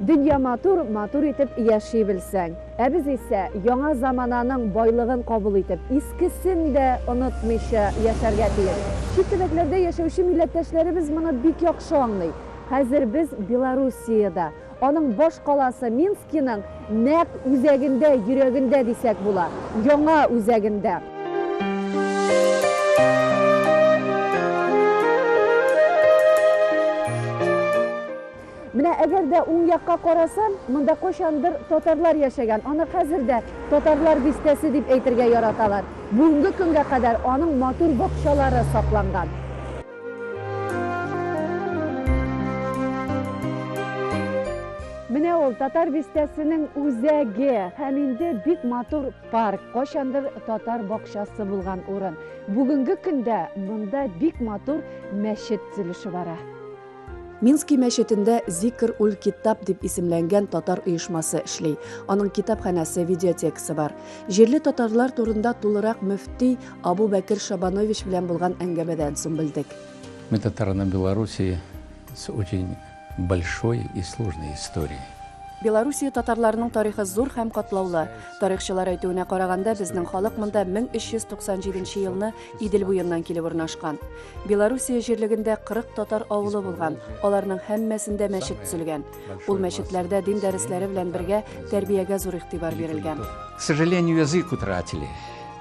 Dünya matur itip yaşay bilsen. Biz ise yana zamananın boylığın kabul itip, iskisini de unutmayışa yaşarga tiyir. Çiftliklerde yaşayışı milletteşlerimiz bunu bik yakşı anlayı. Hazır biz Belarusiyada, onun boş qalası Minskinin naq üzeginde, yüreğinde desek bula, yana üzeginde. Mine eğer de un yakka korasan, mında koşandır Tatarlar yaşagan. Onu hazırda Tatarlar bistesi deyip eytirge yaratalar. Bugünkü günge kadar onun matur bakışaları saklangan. Mine ol Tatar bistesinin üzegi, heminde bik matur park, koşandır Tatar bakışası bulgan orun. Bugünkü günde mında bik matur meşit zilişi var. Минский мәчетендә Зикр уль Китап дип исемләнгән татар оешмасы эшли. Аның китапханәсе, видеотекасы бар. Җирле татарлар турында тулырак мөфти Абу Бәкер Шабанович белән булган әңгәмәдән соң белдек. Мы татары на Беларуси с очень большой и сложной историей. Белоруссия татарларының тарихы зур һәм катлаулы. Тарихчылар әйтүенә караганда, безнең халык монда 1397 елны Идел буеннан килеп урнашкан. Белоруссия җирлегендә 40 татар авылы булган. Аларның һәммәсендә мәчет төзелгән. Ул мәчетләрдә дин дәресләре белән бергә тәрбиягә зур игътибар бирелгән. К сожалению, язык утратили.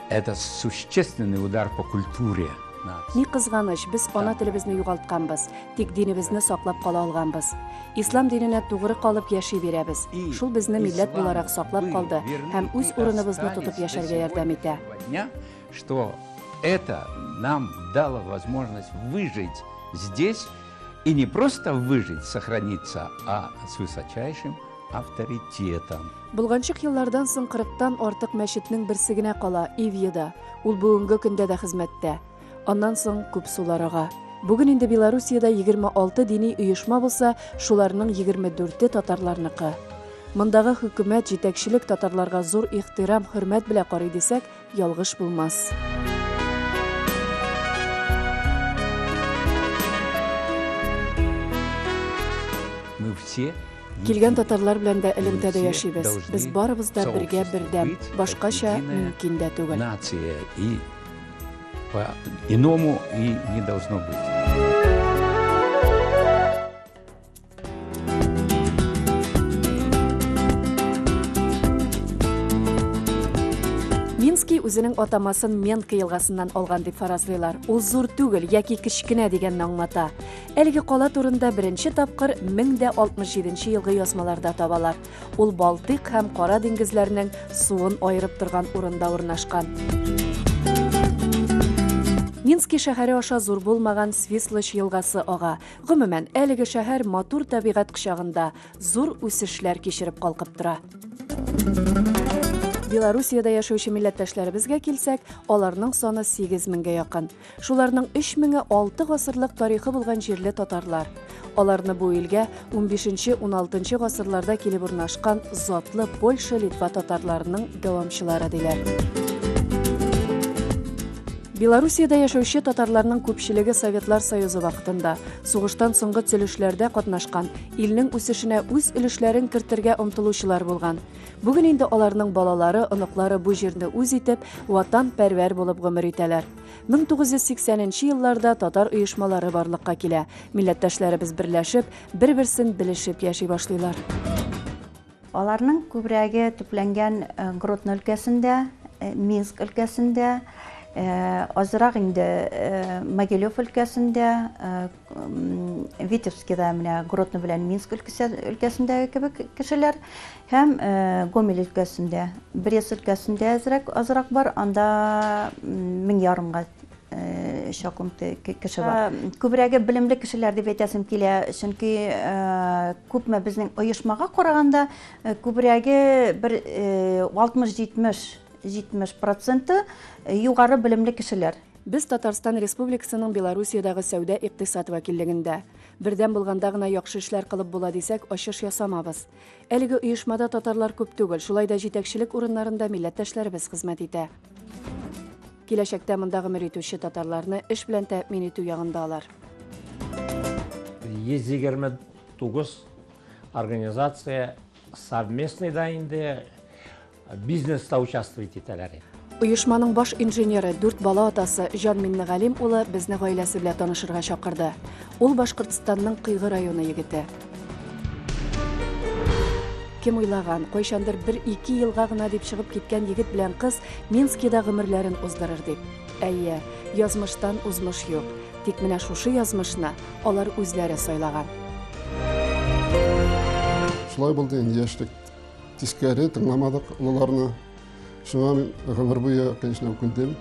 Это существенный удар по культуре. Ни кызганыч, без ана телебезне югалтканбыз, тик динебезне саклап кала алганбыз. Ислам диненә тугры калып яши бирәбез. Шул безне милләт буларак саклап калды һәм үз урыныбызны тотып яшәргә ярдәм итә. Что это нам дало возможность выжить здесь и не просто выжить, сохраниться, а с высочайшим авторитетом. Булганчык еллардан соң 40-тан артык мәчетнең берсе генә кала, Ивьеда. Ул бүгенге көндә дә хезмәттә. Аннан соң күп суларыга. Бүген инде Белоруссиядә 26 дини оешма булса, шуларның 24-те татарларныкы. Мондагы хөкүмәт, җитәкчелек татарларга зур ихтирам, хөрмәт белән карый дисәк, ялгыш булмас. Мы все Килгән татарлар белән дә элемтәдә яшибез. Без барыбыз да бергә бердәм, башкача мөмкин дә түгел. Нация и по-иному и не должно быть. Минский үзенең атамасын Менка елгасыннан алган дип фаразлыйлар. Ул зур түгел яки кичкенә дигәнне аңлата. Әлеге кала турында беренче тапкыр 1067 елгы язмаларда табалар. Ул Балтык һәм Кара диңгезләренең суын аерып торган урында урнашкан. Минский шәһәре аша зур булмаган Свислыч елгасы ага. Гомумән, әлеге шәһәр матур табигать кочагында зур үсешләр кичереп калкып тора. Белоруссиядә яшәүче милләттәшләребезгә килсәк, аларның саны 8000гә якын. Шуларның 3000-е 6 гасырлык тарихы булган җирле татарлар. Аларны бу илгә 15-16 гасырларда килеп урнашкан затлы Польша, Литва татарларының дәвамчылары диләр. Белоруссиядә яшәүче татарларның күпчелеге Советлар Союзы вакытында, сугыштан соңгы төзелешләрдә катнашкан, илнең үсешенә үз өлешләрен кертергә омтылучылар булган. Бүген инде аларның балалары, оныклары бу җирне үз итеп, ватан пәрвәр булып гомер итәләр. 1980 елларда татар оешмалары барлыкка килә. Милләттәшләребез берләшеп, бер-берсен белешеп яши башлыйлар. Аларның күбрәге төпләнгән Гродно өлкәсендә, Минск өлкәсендә, азрак инде Могилев өлкәсендә, Витебскида менә Гродно белән Минск өлкәсендәге кебек кешеләр һәм Гомель өлкәсендә, Брест өлкәсендә азрак бар, анда 1000 чакрым кеше бар. Күбрәге билемле кешеләр дип әйтәсем килә, чөнки күпме безнең оешмага караганда күбрәге бер 60-70% югары билемле кешеләр. Без Татарстан Республикасының Белоруссиядагы сәүдә икътисад вәкиллегендә. Бердән булганда гына яхшы эшләр кылып була дисәк, ачыш ясамабыз. Әлеге оешмада татарлар күп түгел, шулай да җитәкчелек урыннарында милләттәшләребез хезмәт итә. Киләчәктә мондагы мөритүче татарларны эш белән тәэмин итү ягындалар. 129 организация совместный да инде бизнеста участвует итәләр. Оешманың баш инженеры, 4 бала атасы Жан Миннегалим улы безне гаиләсе белән танышырга чакырды. Ул Башкортстанның Кыйгы районы егете. Кем уйлаган, кайчандыр 1-2 елга гына дип чыгып киткән егет белән кыз Минскида гомерләрен уздырыр дип. Әйе, язмыштан узмыш юк. Тик менә шушы язмышны алар үзләре сайлаган. Шулай булды инде яшьлек. Тискәре тыңламадык улларны. Шуңа мин гомер буе, конечно, үкендем.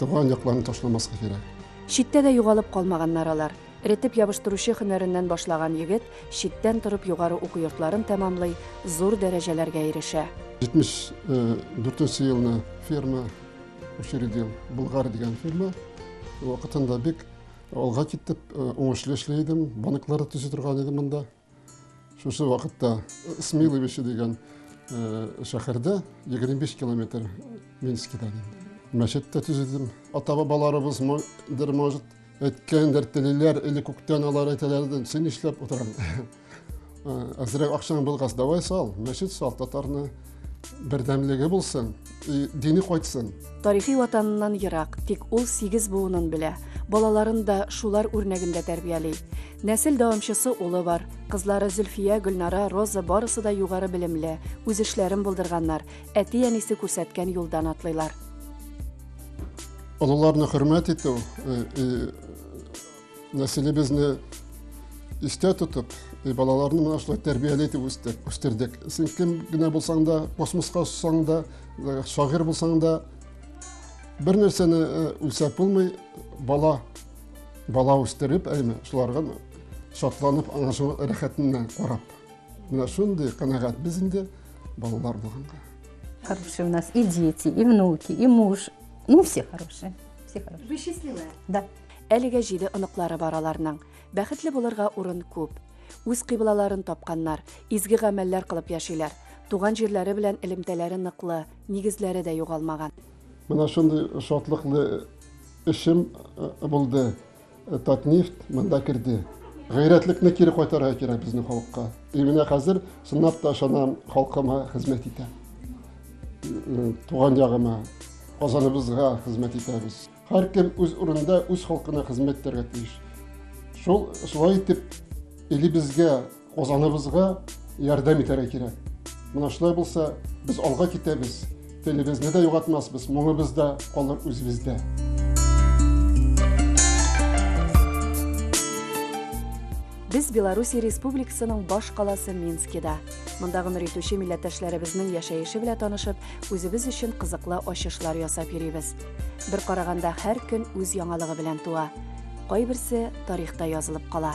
Туган якларны ташламаска кирәк. Читтә дә югалып калмаганнар алар. Ретеп ябыштыручы һөнәреннән башлаган егет читтән торып югары уку йортларын тәмамлый, зур дәрәҗәләргә ирешә. 74 елны ферма учредил, Булгар дигән фирма. Вакытында бик алга китеп, уңышлы эшләйдем, банкларда төзү торган идем монда. Шушы вакытта Смиловичи дигән шәһәрдә 25 километр Минскидан. Мәчеттә төзедем. Ата-бабаларыбыз может әйткәндер телиләр, или күктән алар әйтәләрдән син эшләп утырам. Азрак акчаң булгас, давай сал, мәчет сал, татарны бердәмлеге булсын, дини кайтсын. Тарихи ватаныннан ерак, тик ул 8 буынын белә. Балаларын да шулар үрнәгендә тәрбияли. Нәсел дәвамчысы улы бар. Кызлары Зөлфия, Гөлнара, Роза барысы да югары белемле, үз эшләрен булдырганнар, әти-әнисе күрсәткән юлдан атлыйлар. Олыларны хөрмәт итү, нәселебезне истә тотып, балаларны менә шулай тәрбияле итеп үстердек. Син кем генә булсаң да, космоска уссаң да, шагыйрь булсаң да, бер нәрсәне үлсәп булмый, бала үстереп, шуларга шатланып, аңа шул рәхәтеннән карап. Менә шундый канәгать без инде балалар булганга. Хорошие у нас и дети, и внуки, и муж. Ну, все хорошие. Все хорошие. Вы счастливы? Да. Әлегә 7 оныклары бар аларның. Бәхетле булырга урын күп. Үз кыйблаларын тапканнар, изге гамәлләр кылып яшиләр. Туган җирләре белән элемтәләре ныклы, нигезләре дә югалмаган. Менә шундый шатлыклы эшем булды. Татнефть монда кирде. Гайрәтлекне кире кайтарга кирәк безнең халыкка. Менә хәзер сынап та ышанам, халкыма хезмәт итәм. Туган ягыма, казаныбызга хезмәт итәбез. Һәркем үз урында үз халкына хезмәт итәргә тиеш. Шулай итеп, илебезгә, казаныбызга ярдәм итәргә кирәк. Менә шулай булса, без алга китәбез. Телебезне дә югатмаспыз, моңыбыз да калыр үзебездә. Без Белоруссия Республикасының баш каласы Минскида. Монда гомер итүче милләттәшләребезнең яшәеше белән танышып, үзебез өчен кызыклы ачышлар ясап йөрибез. Бер караганда һәр көн үз яңалыгы белән туа. Кайберсе тарихта язылып кала.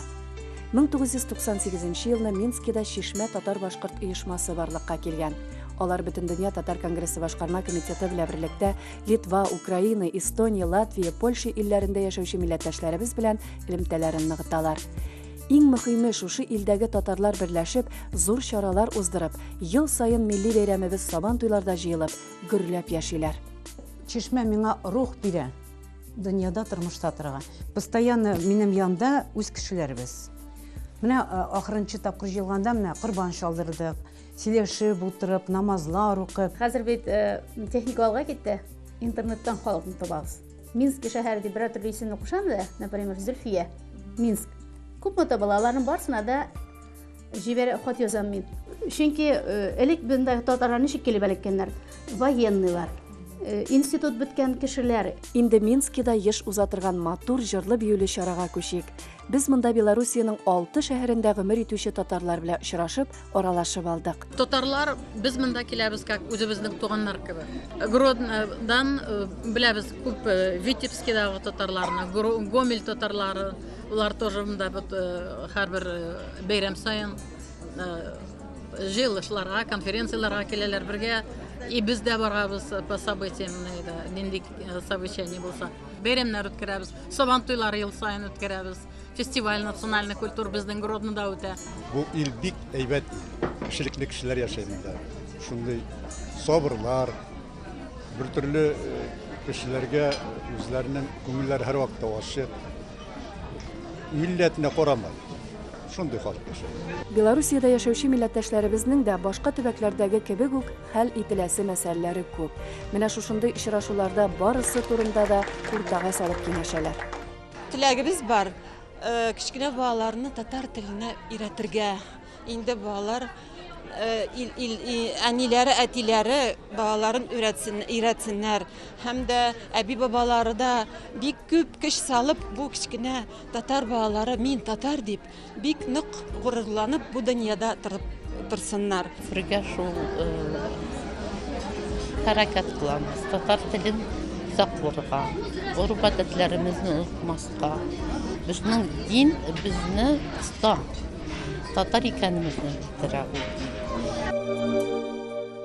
1998 елны Минскида Шишмә татар-башкорт оешмасы барлыкка килгән. Алар Бөтендөнья татар конгрессы башкарма комитеты белән берлектә Литва, Украина, Эстония, Латвия, Польша илләрендә яшәүче милләттәшләребез белән элемтәләрен ныгыталар. Иң мөһиме шушы илдәге татарлар берләшеп, зур чаралар уздырып, ел сайын милли бәйрәмебез Сабан туйларда җыелып, гөрләп яшиләр. Чишмә миңа рух бирә. Дөньяда тормышта торырга. Постоянно минем янда үз кешеләребез. Менә ахырынчы тапкыр җыелганда менә курбан чалдырдык. Сөйләшеп утырып, намазлар укып. Хәзер бит техника алга китте. Интернеттан халыкны табабыз. Минск шәһәрендә бер төрле исемне кушам да, например, Зөлфия, Минск. Күпме балаларның барсына да җибәр хат язам мин. Чөнки элек бунда татарлар ничек килеп элеккәннәр? Военныйлар, институт биткән кешеләр. Инде Минскида еш узатырган матур җырлы биюле чарага күчик. Біз монда Белоруссияның 6 шәһәрендә гомер итүче татарлар белән очрашып, аралашып алдык. Татарлар без монда киләбез, как үзебезнең туганнар кебек. Гроднодан беләбез күп Витебскидагы татарларны, Гомель татарлары, улар тоже монда һәрбер бәйрәм сайын җыелышларга, конференцияларга киләләр бергә. И без дә барабыз по событиям, нинди совещание булса. Бәйрәмнәр үткәрәбез, Сабан туйлары ел сайын үткәрәбез. Фестиваль национальный культур безнең Гроднода үтә. Бу ил бик әйбәт кешелекле кешеләр яшәй монда. Шундый сабырлар, бер төрле кешеләргә үзләренең күңелләре һәр вакытта ачык. Милләтне карамай. шундай халық яшәй. Белоруссияда яшәүче милләттәшләребезнең дә башка төбәкләрдәге кебек үк хәл ителәсе мәсьәләләре күп. Менә шушындый очрашуларда барысы турында да уртага салып киңәшәләр. Теләгебез бар, кичкенә балаларны татар теленә өйрәтергә. Инде балалар әниләре, әтиләре балаларын өйрәтсеннәр. Һәм дә әби бабалары да бик күп көч салып, бу кичкенә татар балалары мин татар дип, бик нык горурланып бу дөньяда торсыннар. Бергә шул хәрәкәт кылабыз. Татар телен сакларга, урып-гадәтләребезне онытмаска. Безнең дин безне тота. Татар икәнебезне белдерә.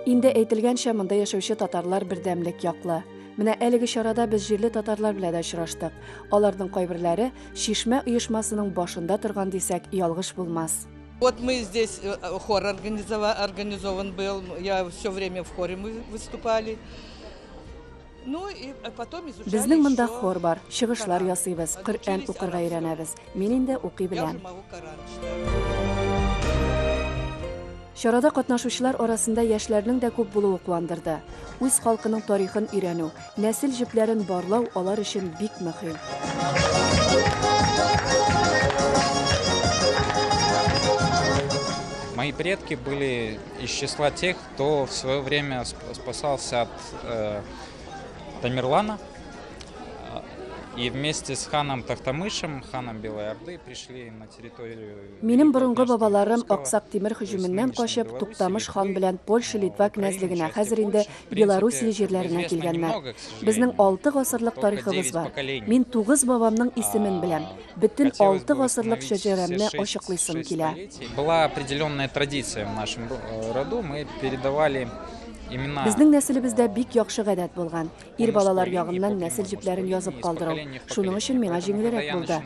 Инде әйтелгәнчә, монда яшәүче татарлар бердәмлек яклы. Менә әлеге чарада без җирле татарлар белән дә очраштык. Аларның кайберләре Шишмә оешмасының башында торган дисәк, ялгыш булмас. Вот мы здесь, хор организован был, я все время в хоре мы выступали. Ну и потом изучали. Безнең монда хор бар, чыгышлар ясыйбыз, Коръән укырга өйрәнәбез. Мин инде укый беләм. Чарада катнашучылар арасында яшьләрнең дә күп булуы куандырды. Үз халкының тарихын өйрәнү, нәсел җепләрен барлау алар өчен бик мөһим. Мои предки были из числа тех, кто в свое время спасался от Тамерлана. И вместе с ханом Тахтамышем, ханом Белой Орды, пришли на территорию... Минем борынгы бабаларым Аксак Тимер һөҗүменнән качып, Туктамыш хан белән Польша, Литва князьлегенә, хәзер инде Белоруссия җирләренә килгәннәр. Безнең 6 гасырлык тарихыбыз бар. Мин 9 бабамның исемен беләм. Бөтен 6 гасырлык шәҗәрәмне ачыклыйсым килә. Была определенная традиция в нашем роду, мы передавали Безнең нәселебездә бик яхшы гадәт булган. Ир балалар ягыннан нәсел җепләрен язып калдыру. Шуның өчен миңа җиңелрәк булды.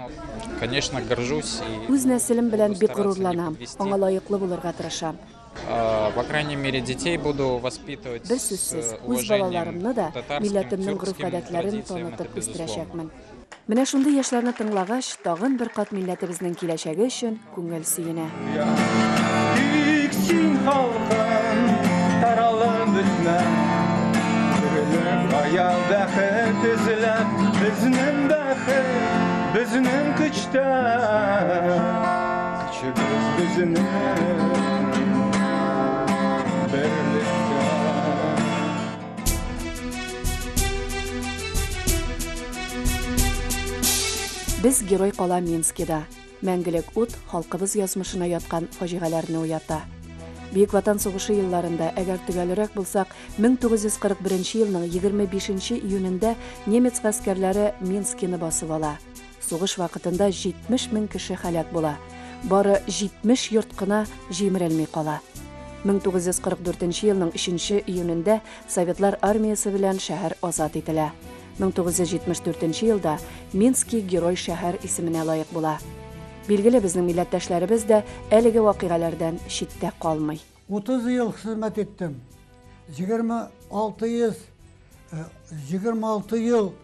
Конечно, горжусь. Үз нәселем белән бик горурланам. Аңа лаеклы булырга тырышам. По крайней мере, детей буду воспитывать с уважением к татарским, тюркским танытып үстерәчәкмен. Менә шундый яшьләрне тыңлагач, тагын бер кат милләтебезнең киләчәге өчен күңел сөенә. Таралып бетмәм, Күрелеп аял бәхет үзеләп, Безнең бәхет, безнең көчтә, Көчебез безнең берлектә. Без герой кала Минскида. Мәңгелек ут халкыбыз язмышына яткан фаҗигаләрне уята. Бөек Ватан сугышы елларында, әгәр төгәлрәк булсак, 1941 елның 25 июнендә немец гаскәрләре Минскины басып ала. Сугыш вакытында 70 мең кеше һәлак була. Бары 70 йорт кына җимерелми кала. 1944 елның 3 июнендә Советлар армиясе белән шәһәр азат ителә. 1974 елда Минский герой шәһәр исеменә лаек була. Билгеле безнең милләттәшләребез дә әлеге вакыйгалардан читтә калмый. 30 ел хезмәт иттем. 26 ел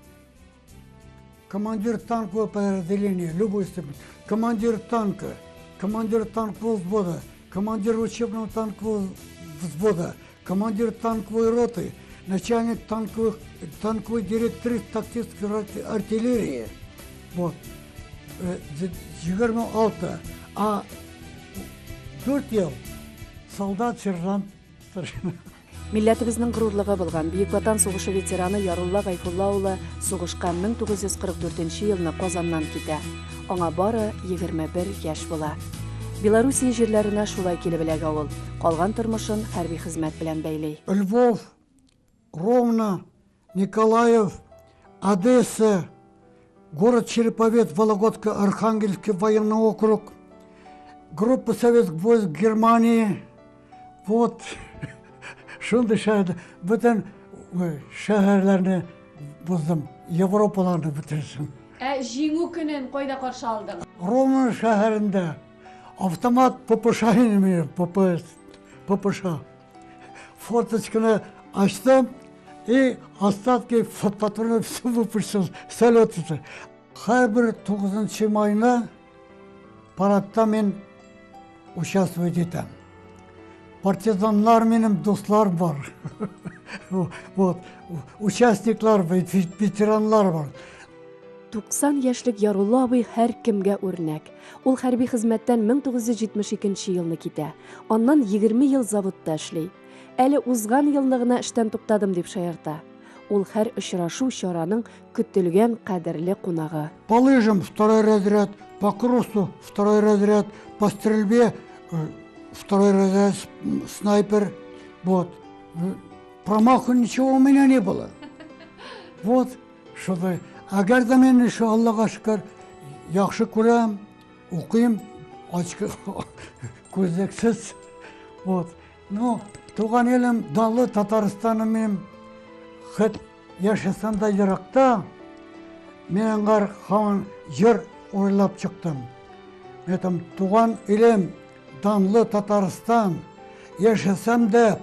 командир танкового подразделения, любой степени, командир танка, командир танкового взвода, командир учебного танкового взвода, командир танковой роты, начальник танковой директоры тактической артиллерии. Вот. 26, а 4 ел солдат, сержант. Милләтебезнең горурлыгы булган Бөек Ватан сугышы ветераны Ярулла Гайфулла улы сугышка 1944 елны Казаннан китә. Аңа бары 21 яшь була. Белоруссия җирләренә шулай килеп эләгә ул. Калган тормышын хәрби хезмәт белән бәйли. Львов, Ровно, Николаев, Одесса, город Череповец, Вологодка, Архангельский военный округ, группа советских войск Германии. Вот, шундай шәһәр, бүтән шәһәрләрне буздым, Европаларны бетердем. Җиңү көнен кайда каршы алдың? Ровно шәһәрендә автомат ППШ имею, ППШ. Форточканы açtım и остатки патронов все выпустил, салют. Her bir 9. mayına paradda men участвовать етем. Партизанлар менің достар бар. Вот, участниклар, ветеранлар бар. 90 яшьлек Ярулла абый һәр кемгә үрнәк. Ул хәрби хезмәттән 1972 елны китә. Аннан 20 ел заводта эшли. Әле узган елны гына эштән туктадым дип шаярта. Ул һәр очрашу чараның көтелгән кадерле кунагы. По лыжам 2 разряд, по кроссу 2 разряд, по стрельбе 2 разряд снайпер. Вот. Промаха ничего у меня не было. Вот, что-то. Әгәр дә мен еще Аллаға шөкер яхшы күрәм, укыйм, ачкы күзлексез. Вот. Ну, туган елем данлы Татарстаным мен хәт яшәсәм дә еракта, мен аңар һаман җыр уйлап чыктым. Мен туган елем данлы Татарстан, яшәсәм дә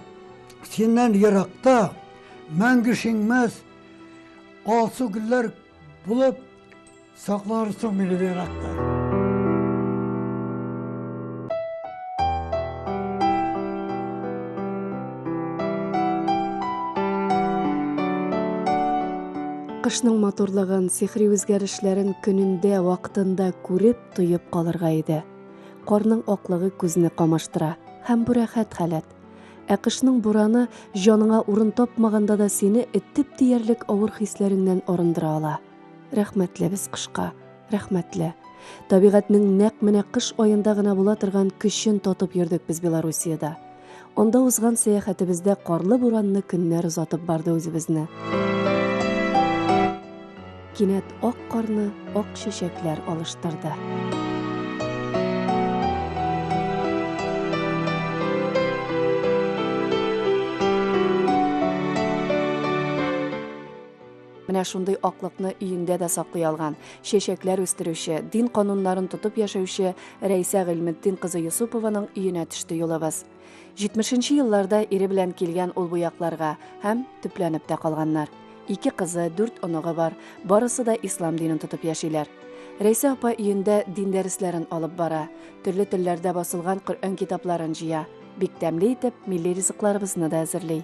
синнән еракта, мәңге шиңмәс, алсу гөлләр булып сакларсың мине еракта. Кышның матурлыгын, сихри үзгәрешләрен көнендә, вакытында күреп, тоеп калырга иде. Карның аклыгы күзне камаштыра һәм бу рәхәт халәт. Ә кышның бураны җаныңа урын тапмаганда да сине иттеп диярлек авыр хисләреңнән арындыра ала. Рәхмәтле без кышка, рәхмәтле. Табигатьнең нәкъ менә кыш аенда гына була торган көчен татып йөрдек без Белоруссиядә. Анда узган сәяхәтебездә карлы буранны көннәр узатып барды үзебезне. Кинәт ак карны ак чәчәкләр алыштырды. Менә шундый аклыкны өендә дә саклый алган, чәчәкләр үстерүче, дин кануннарын тотып яшәүче Рәйсә Гыйлметдин кызы Юсупованың өенә төште юлыбыз. 70-нче елларда ире белән килгән ул бу якларга һәм төпләнеп тә калганнар. 2 кызы, 4 оныгы бар, барысы да ислам динен тотып яшиләр. Рәйсә апа өендә дин дәресләрен алып бара, төрле телләрдә басылган Коръән китапларын җыя, бик тәмле итеп милли ризыкларыбызны да әзерли.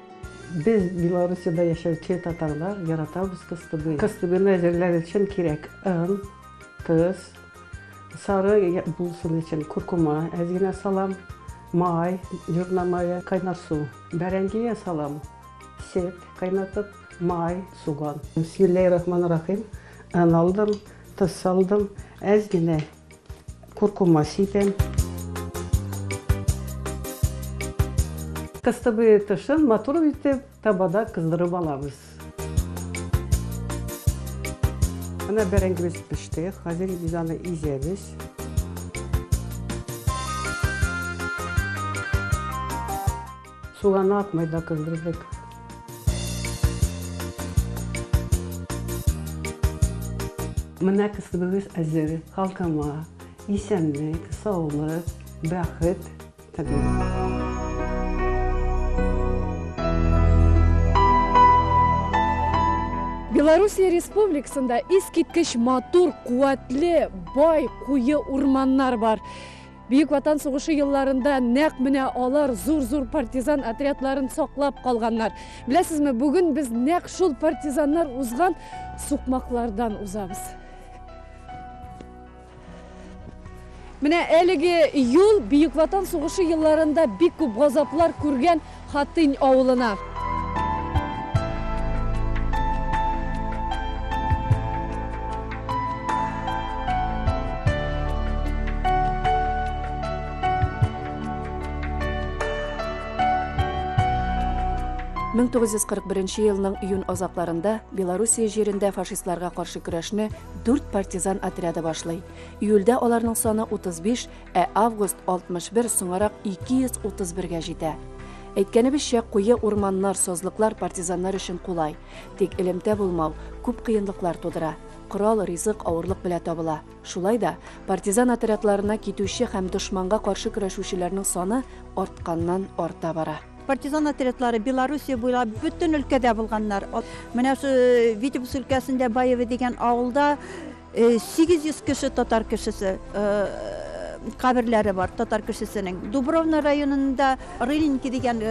Biz Белоруссияда яшәүче татарлар яратабыз кыстыбый. Кыстыбыйны әзерләр өчен кирәк ын, тыз, сары булсын өчен куркума, әзгенә салам, май, юрна мае, кайнар су. Бәрәңгегә салам, сет кайнатып, май, суган. Бисмиллаһир-рахманир-рахим. Ын алдым, тыз салдым, әзгенә куркума сипәм. Кыстыбый тышын матур итеп табада кыздырып алабыз. Ана бәрәңгебез пеште, хәзер без аны изәбез. Суганы атмай да кыздырдык. Менә кыстыбыз әзер, халкыма исәнлек, саулык, бәхет телим. Белоруссия Республикасында искиткеч матур, куәтле, бай, куе урманнар бар. Бүйük Ватан сугышы елларында нәкъ менә алар зур-зур партизан отрядларын саклап калганнар. Беләсезме, бүген без нәкъ шул партизаннар узган сукмаклардан узабыз. Менә әлеге юл Бүйük Ватан сугышы елларында бик күп газаплар күргән Хатынь авылына. 1941 елның июнь азапларында Белоруссия җирендә фашистларга каршы көрәшне 4 партизан отряды башлый. Июльдә аларның саны 35, ә август 61, соңарак 231-гә җитә. Әйткәнебезчә, куе урманнар, сазлыклар партизаннар өчен кулай. Тик элемтә булмау күп кыенлыклар тудыра. Корал, ризык, авырлык белән табыла. Шулай да партизан отрядларына китүче һәм дошманга каршы көрәшүчеләрнең саны артканнан арта бара. Партизан отрядлары Белоруссия буйлап бүтән өлкәдә булганнар. Менә шу Витебск өлкәсендә Баево дигән авылда 800 кеше татар кешесе каберләре бар татар кешесенең. Дубровна районында Рылинки дигән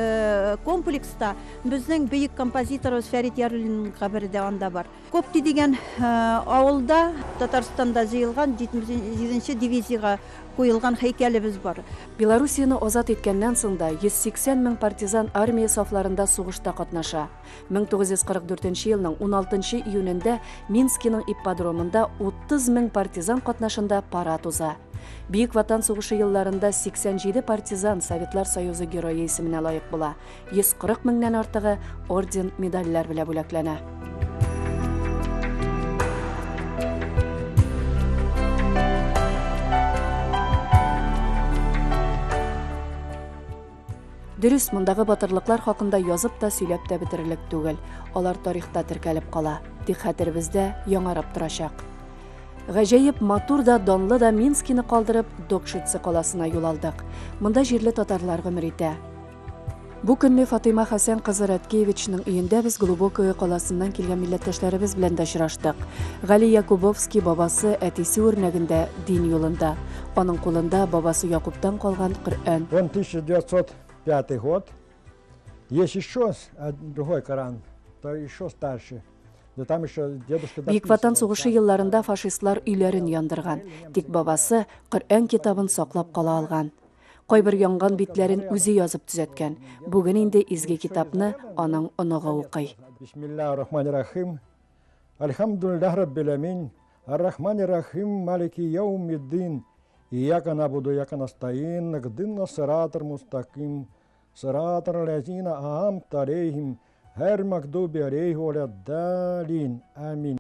комплекста безнең бөек композиторыбыз Фәрит Яруллинның кабере дә анда бар. Копти дигән авылда Татарстанда җыелган 77 дивизияга куелган һәйкәлебез бар. Белоруссияны азат иткәннән соң да 180 мең партизан армия сафларында сугышта катнаша. 1944 елның 16 июнендә Минскиның ипподромында 30 мең партизан катнашында парад уза. Бийек Ватан сугышы елларында 87 партизан Советлар Союзы герое исеменә лаек була. 140 меңнән артыгы орден, медальләр белән бүләкләнә. Дөрес, мондагы батырлыклар хакында язып та сөйләп тә бетерерлек түгел. Алар тарихта теркәлеп кала. Тик хәтеребездә яңарып торачак. Гаҗәеп матур да, данлы да Минскины калдырып, Докшице каласына юл алдык. Монда җирле татарлар гомер итә. Бу көнне Фатыйма Хәсән кызы Радкевичның өендә без Глубокое каласыннан килгән милләттәшләребез белән дә очраштык. Гали Якубовский бабасы әтисе үрнәгендә дин юлында. Аның кулында бабасы Якубтан калган Коръән. 1905 год. Есть еще другой Коран, то еще старше. Бийек Ватан сугышы елларында фашистлар өйләрен яндырган. Тик бабасы Коръән китабын саклап кала алган. Кайбер янган битләрен үзе язып төзәткән. Бүген инде изге китапны аның оныгы укый. Бисмиллаһир-рахманир-рахим. Альхамдулиллаһи раббил амин. Ар-рахманир-рахим. Малики яумиддин. Ияка набуду, ияка настаин. Ихдинас сиратал мустақим. Сиратал лазина ан'амта алейхим. Һәр магдуби алейхи валад-далин. Амин.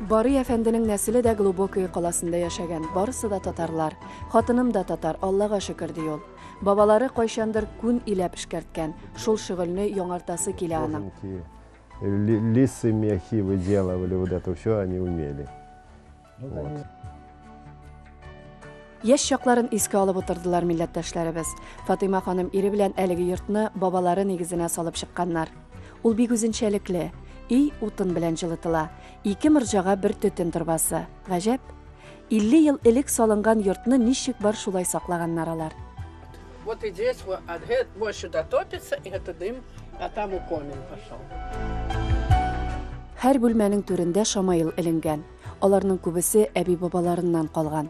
Бары әфәнденең нәселе дә Глубокое каласында яшәгән. Барысы да татарлар. Хатыным да татар, Аллага шөкер ди ул. Бабалары кайчандыр күн иләп эшкәрткән. Шул шөгыльне яңартасы килә аның. Лисы, мехи выделывали, вот это все они умели. Яшь чакларын искә алып утырдылар милләттәшләребез. Фатыйма ханым ире белән әлеге йортны бабалары нигезенә салып чыкканнар. Ул бик үзенчәлекле. Үй утын белән җылытыла. 2 морҗага бер төтен торбасы. Гаҗәп. 50 ел элек салынган йортны ничек бар шулай саклаганнар алар. Вот и здесь вот сюда топится, и это дым, а там у комин пошел. Һәр бүлмәнең түрендә шамаил эленгән. Аларның күбесе әби бабаларыннан калган.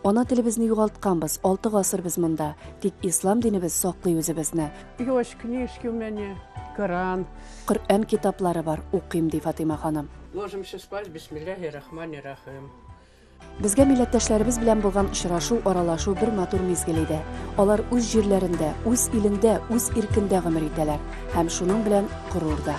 Ана телебезне югалтканбыз, 6 гасыр без монда. Тик ислам динебез саклый үзебезне. Есть книжки у меня, Коран. Коръән китаплары бар, укыйм ди Фатыйма ханым. Ложимся спать, бисмиллаһир-рахманир-рахим. Безгә милләттәшләребез белән булган очрашу, аралашу бер матур мизгел иде. Алар үз җирләрендә, үз илендә, үз иркендә гомер итәләр һәм шуның белән курурда.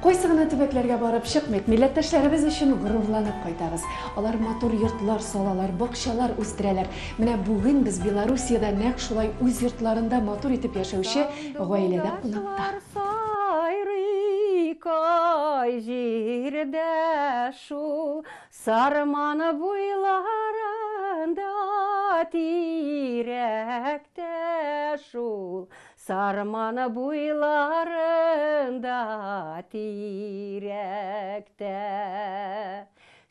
Койсыгына төбәкләргә барып чыкмыйк, милләттәшләребез өчен горурланып кайтабыз. Алар матур йортлар салалар, бакчалар үстерәләр. Менә бүген без Белоруссиядә нәкъ шулай үз йортларында матур итеп яшәүче гаиләдә кунакта. Кай җирдә шул сарманы буйларында тирәктә шул сарманы буйларында тирәктә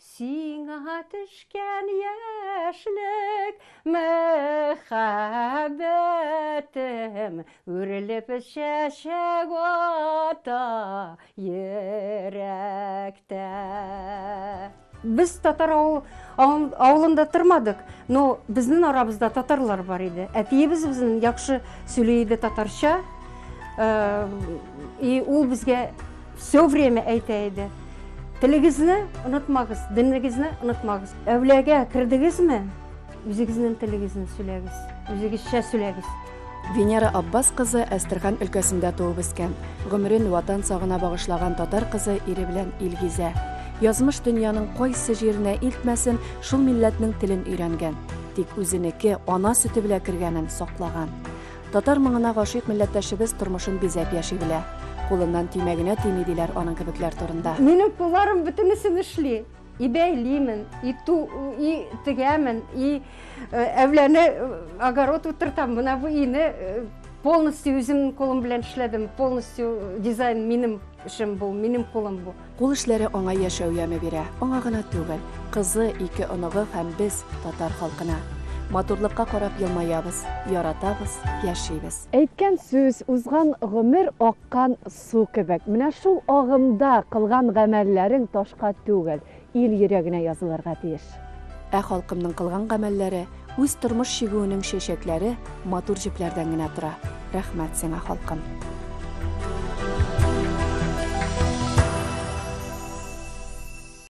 сиңа төшкән яшьлек мәхәббәтем үрелеп чәчәк ата йөрәктә. Без татар авылында тормадык, но безнең арабызда татарлар бар иде. Әтиебез безнең яхшы сөйләй иде татарча, и ул безгә все время әйтә иде. Телегезне онытмагыз, динегезне онытмагыз. Әүләгә кирдегезме? Үзегезнең телегезне сөйләгез, үзегезчә сөйләгез. Венера Аббас кызы Әстерхан өлкәсендә туып үскән. Гомерен ватан сагына багышлаган татар кызы ире белән Илгизә. Язмыш дөньяның кайсы җиренә илтмәсен, шул милләтнең телен өйрәнгән. Тик үзенеке ана сөте белән кергәнен саклаган. Татар моңына гашыйк милләттәшебез тормышын бизәп яши белә. Кулыннан тимәгенә тими диләр аның кебекләр турында. Минем кулларым бөтенесен эшли. И бәйлимен, и тегәмен, и әвләне огород утыртам. Менә бу ине полностью үземнең кулым белән эшләдем, полностью дизайн минем эшем бу, минем кулым бу. Кул эшләре аңа яшәү яме бирә. Аңа гына түгел, кызы, 2 оныгы һәм без татар халкына. Матурлыкка карап елмаябыз, яратабыз, яшибез. Әйткән сүз, узган гомер аккан су кебек. Менә шул агымда кылган гамәлләрең ташка түгел, ил йөрәгенә язылырга тиеш. Ә халкымның кылган гамәлләре, үз тормыш чигүенең чәчәкләре матур җепләрдән генә тора. Рәхмәт сиңа халкым.